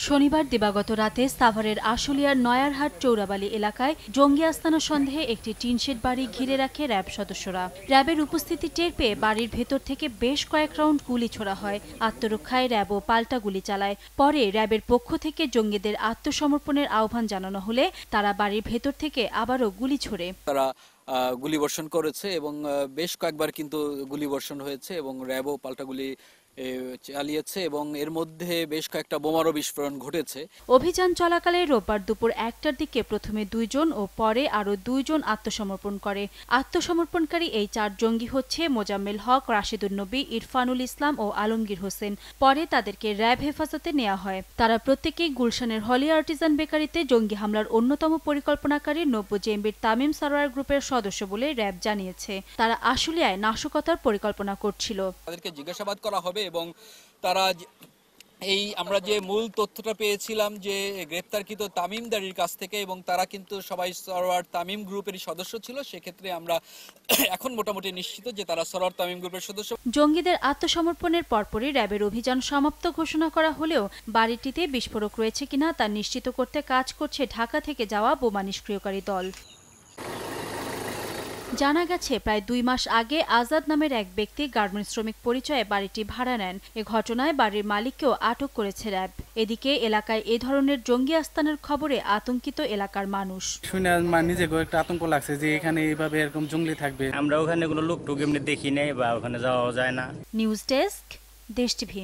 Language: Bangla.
শনিবার দিবাগত রাতে সাভারের আশুলিয়ার নয়ারহাট চৌরাবালি এলাকায় জঙ্গি আস্তানা সন্দেহে একটি টিনশেড বাড়ি ঘিরে রাখে র্যাব সদস্যরা। র্যাবের উপস্থিতি টের পেয়ে বাড়ির ভেতর থেকে বেশ কয়েক রাউন্ড গুলি ছোড়া হয়। আত্মরক্ষায় র্যাবও পাল্টা গুলি চালায়। পরে র্যাবের পক্ষ থেকে জঙ্গিদের আত্মসমর্পণের আহ্বান জানানো হলে তারা বাড়ির ভেতর থেকে আবারও গুলি ছোড়ে। তারা গুলিবর্ষণ করেছে এবং বেশ কয়েকবার কিন্তু গুলিবর্ষণ হয়েছে এবং র্যাবও পাল্টা গুলি চালিয়েছে এবং এর মধ্যে বেশ কয়েকটা বোমারও বিস্ফোরণ ঘটেছে। অভিযান চলাকালে রোববার দুপুর 1টার দিকে প্রথমে 2 জন ও পরে আরও 2 জন আত্মসমর্পণ করে। আত্মসমর্পণকারী এই 4 জঙ্গি হচ্ছে মোজাম্মেল হক, রাশেদুন নবী, ইরফানুল ইসলাম ও আলমগীর হোসেন। পরে তাদেরকে র্যাব হেফাজতে নেওয়া হয়। তারা প্রত্যেকেই গুলশানের হলি আর্টিজান বেকারিতে জঙ্গি হামলার অন্যতম পরিকল্পনাকারী নব্য জেএমবির তামিম সারোয়ার গ্রুপের সদস্য বলে র্যাব জানিয়েছে। তারা আশুলিয়ায় নাশকতার পরিকল্পনা করছিল। তাদেরকে জিজ্ঞাসাবাদ করা হবে এবং তারা আমরা যে মূল তথ্যটা পেয়েছিলাম যে গ্রেপ্তারকৃত তামিমদারির কাছ থেকে এবং তারা কিন্তু সবাই সরওয়ার তামিম গ্রুপেরই সদস্য ছিল। সেক্ষেত্রে আমরা এখন মোটামুটি নিশ্চিত যে তারা সরওয়ার তামিম গ্রুপের সদস্য। জঙ্গিদের আত্মসমর্পণের পরপরই র্যাবের অভিযান সমাপ্ত ঘোষণা করা হলেও বাড়িটিতে বিস্ফোরক রয়েছে কিনা তা নিশ্চিত করতে কাজ করছে ঢাকা থেকে যাওয়া বোমা নিষ্ক্রিয়কারী দল। জানা গেছে, প্রায় 2 মাস আগে আজাদ নামের এক ব্যক্তি গার্মেন্টস শ্রমিক পরিচয়ে বাড়িটি ভাড়া নেন। এ ঘটনায় বাড়ির মালিককেও আটক করেছে র্যাব। এদিকে এলাকায় এ ধরনের জঙ্গি আস্তানার খবরে আতঙ্কিত এলাকার মানুষ। শুনে নিজেকে একটা আতঙ্ক লাগছে যে এখানে এইভাবে এরকম জঙ্গলি থাকবে। আমরা ওখানে কোনো লোক টোক এমনি দেখি নাই বা ওখানে যাওয়া যায় না। নিউজ ডেস্ক, দেশ টিভি।